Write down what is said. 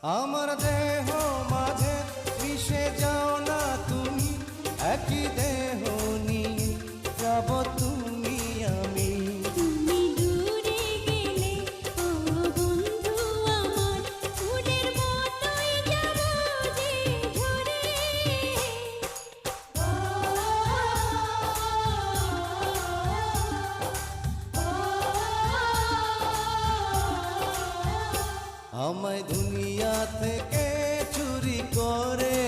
আমার দেহ মাঝে মিশে যাও না তুমি, একই দেহ নিয়ে যাব তুমি আমি। তুমি দূরে গেলে ও বন্ধু আমার, ফুলের মতোই যাব যে ঝরে। আমায় দুনিয়া থেকে চুরি করে